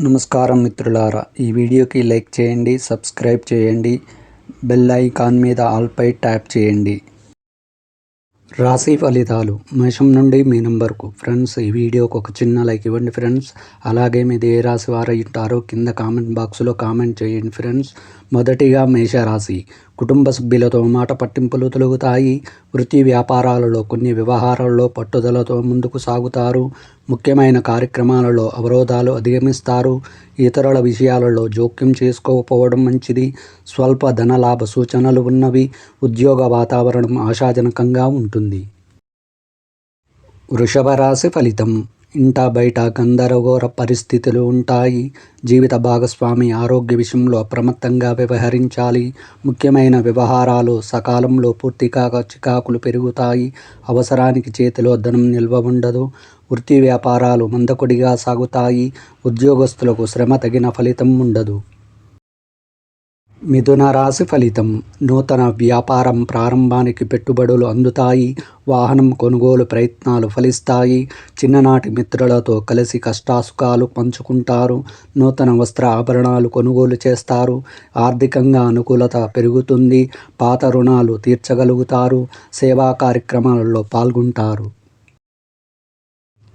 నమస్కారం మిత్రులారా, ఈ వీడియోకి లైక్ చేయండి, సబ్స్క్రైబ్ చేయండి, బెల్ ఐకాన్ మీద ఆల్ పై ట్యాప్ చేయండి. రాశి ఫలితాలు మేషం నుండి మీ నంబర్కు. ఫ్రెండ్స్, ఈ వీడియోకి ఒక చిన్న లైక్ ఇవ్వండి ఫ్రెండ్స్. అలాగే మీది ఏ రాశి వారు ఉంటారో కింద కామెంట్ బాక్స్లో కామెంట్ చేయండి ఫ్రెండ్స్. మొదటిగా మేషరాశి. కుటుంబ సభ్యులతో మాట పట్టింపులు తొలగుతాయి. వృత్తి వ్యాపారాలలో కొన్ని వ్యవహారాల్లో పట్టుదలతో ముందుకు సాగుతారు. ముఖ్యమైన కార్యక్రమాలలో అవరోధాలు అధిగమిస్తారు. ఇతరుల విషయాలలో జోక్యం చేసుకోకపోవడం మంచిది. స్వల్ప ధనలాభ సూచనలు ఉన్నవి. ఉద్యోగ వాతావరణం ఆశాజనకంగా ఉంటుంది. వృషభ రాశి ఫలితం. ఇంట బయట గందరగోళ పరిస్థితులు ఉంటాయి. జీవిత భాగస్వామి ఆరోగ్య విషయంలో అప్రమత్తంగా వ్యవహరించాలి. ముఖ్యమైన వ్యవహారాలు సకాలంలో పూర్తి కాక చికాకులు పెరుగుతాయి. అవసరానికి చేతిలో ధనం నిల్వ ఉండదు. వృత్తి వ్యాపారాలు మందకొడిగా సాగుతాయి. ఉద్యోగస్తులకు శ్రమ తగిన ఫలితం ఉండదు. మిథున రాశి ఫలితం. నూతన వ్యాపారం ప్రారంభానికి పెట్టుబడులు అందుతాయి. వాహనం కొనుగోలు ప్రయత్నాలు ఫలిస్తాయి. చిన్ననాటి మిత్రులతో కలిసి కష్టాసుఖాలు పంచుకుంటారు. నూతన వస్త్ర ఆభరణాలు కొనుగోలు చేస్తారు. ఆర్థికంగా అనుకూలత పెరుగుతుంది. పాత రుణాలు తీర్చగలుగుతారు. సేవా కార్యక్రమాలలో పాల్గొంటారు.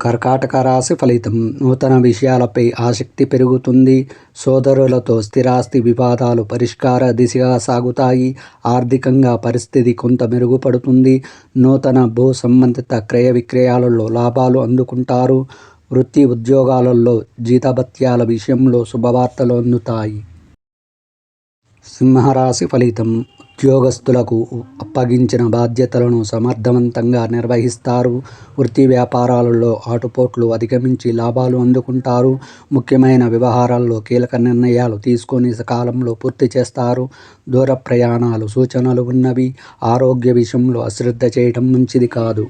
కర్కాటక రాశి ఫలితం. నూతన విషయాలపై ఆసక్తి పెరుగుతుంది. సోదరులతో స్థిరాస్తి వివాదాలు పరిష్కార దిశగా సాగుతాయి. ఆర్థికంగా పరిస్థితి కొంత మెరుగుపడుతుంది. నూతన భూ సంబంధిత క్రయ విక్రయాలలో లాభాలు అందుకుంటారు. వృత్తి ఉద్యోగాలలో జీతభత్యాల విషయంలో శుభవార్తలు అందుతాయి. సింహరాశి ఫలితం. ఉద్యోగస్తులకు అప్పగించిన బాధ్యతలను సమర్థవంతంగా నిర్వహిస్తారు. వృత్తి వ్యాపారాలలో ఆటుపోట్లు అధిగమించి లాభాలు అందుకుంటారు. ముఖ్యమైన వ్యవహారాల్లో కీలక నిర్ణయాలు తీసుకొని సకాలంలో పూర్తి చేస్తారు. దూర ప్రయాణాలు సూచనలు ఉన్నవి. ఆరోగ్య విషయంలో అశ్రద్ధ చేయడం మంచిది కాదు.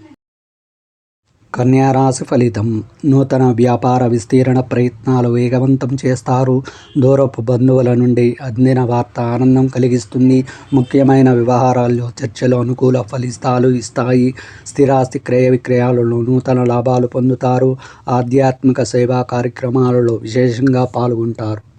కన్యా రాశి ఫలితం. నూతన వ్యాపార విస్తీరణ ప్రయత్నాలు వేగవంతం చేస్తారు. దూరపు బంధువుల నుండి అందిన వార్త ఆనందం కలిగిస్తుంది. ముఖ్యమైన వ్యవహారాల్లో చర్చలు అనుకూల ఫలితాలు ఇస్తాయి. స్థిరాస్తి క్రయ విక్రయాలలో నూతన లాభాలు పొందుతారు. ఆధ్యాత్మిక సేవా కార్యక్రమాలలో విశేషంగా పాల్గొంటారు.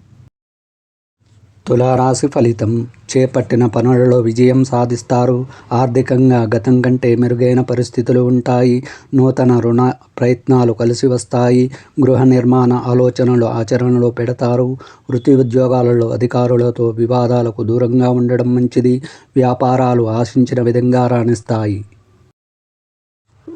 తులారాశి ఫలితం. చేపట్టిన పనులలో విజయం సాధిస్తారు. ఆర్థికంగా గతం కంటే మెరుగైన పరిస్థితులు ఉంటాయి. నూతన రుణ ప్రయత్నాలు కలిసి వస్తాయి. గృహ నిర్మాణ ఆలోచనలు ఆచరణలో పెడతారు. వృత్తి ఉద్యోగాలలో అధికారులతో వివాదాలకు దూరంగా ఉండడం మంచిది. వ్యాపారాలు ఆశించిన విధంగా రాణిస్తాయి.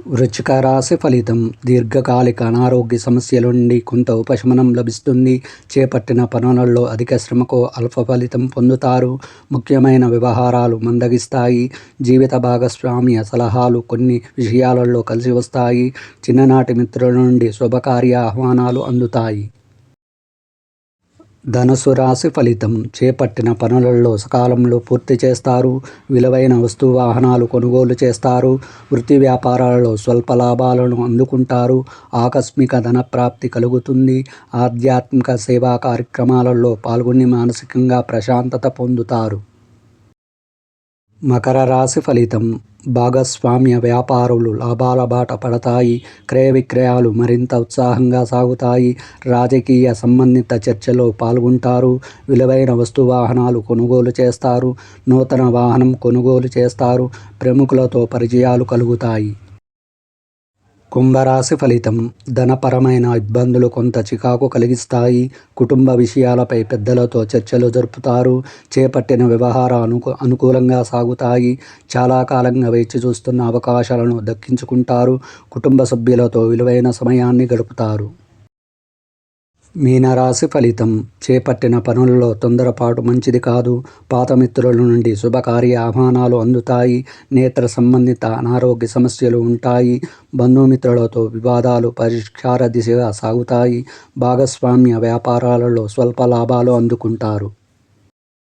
వృశ్చిక రాశి ఫలితం. దీర్ఘకాలిక అనారోగ్య సమస్యల నుండి కొంత ఉపశమనం లభిస్తుంది. చేపట్టిన పనులలో అధిక శ్రమకు అల్ప ఫలితం పొందుతారు. ముఖ్యమైన వ్యవహారాలు మందగిస్తాయి. జీవిత భాగస్వామ్య సలహాలు కొన్ని విషయాలలో కలిసి వస్తాయి. చిన్ననాటి మిత్రుల నుండి శుభకార్య ఆహ్వానాలు అందుతాయి. ధనుసు రాశి ఫలితం. చేపట్టిన పనులలో సకాలంలో పూర్తి చేస్తారు. విలువైన వస్తు వాహనాలు కొనుగోలు చేస్తారు. వృత్తి వ్యాపారాలలో స్వల్ప లాభాలను అందుకుంటారు. ఆకస్మిక ధన ప్రాప్తి కలుగుతుంది. ఆధ్యాత్మిక సేవా కార్యక్రమాలలో పాల్గొని మానసికంగా ప్రశాంతత పొందుతారు. మకర రాశి ఫలితం. భాగస్వామ్య వ్యాపారులు లాభాల బాట పడతాయి. క్రయ విక్రయాలు మరింత ఉత్సాహంగా సాగుతాయి. రాజకీయ సంబంధిత చర్చలో పాల్గొంటారు. విలువైన వస్తు వాహనాలు కొనుగోలు చేస్తారు. నూతన వాహనం కొనుగోలు చేస్తారు. ప్రముఖులతో పరిచయాలు కలుగుతాయి. కుంభరాశి ఫలితం. ధనపరమైన ఇబ్బందులు కొంత చికాకు కలిగిస్తాయి. కుటుంబ విషయాలపై పెద్దలతో చర్చలు జరుపుతారు. చేపట్టిన వ్యవహారాలు అనుకూలంగా సాగుతాయి. చాలా కాలంగా వేచి చూస్తున్న అవకాశాలను దక్కించుకుంటారు. కుటుంబ సభ్యులతో విలువైన సమయాన్ని గడుపుతారు. మీనరాశి ఫలితం. చేపట్టిన పనులలో తొందరపాటు మంచిది కాదు. పాత మిత్రుల నుండి శుభకార్య ఆహ్వానాలు అందుతాయి. నేత్ర సంబంధిత అనారోగ్య సమస్యలు ఉంటాయి. బంధుమిత్రులతో వివాదాలు పరిష్కార దిశగా సాగుతాయి. భాగస్వామ్య వ్యాపారాలలో స్వల్ప లాభాలు అందుకుంటారు.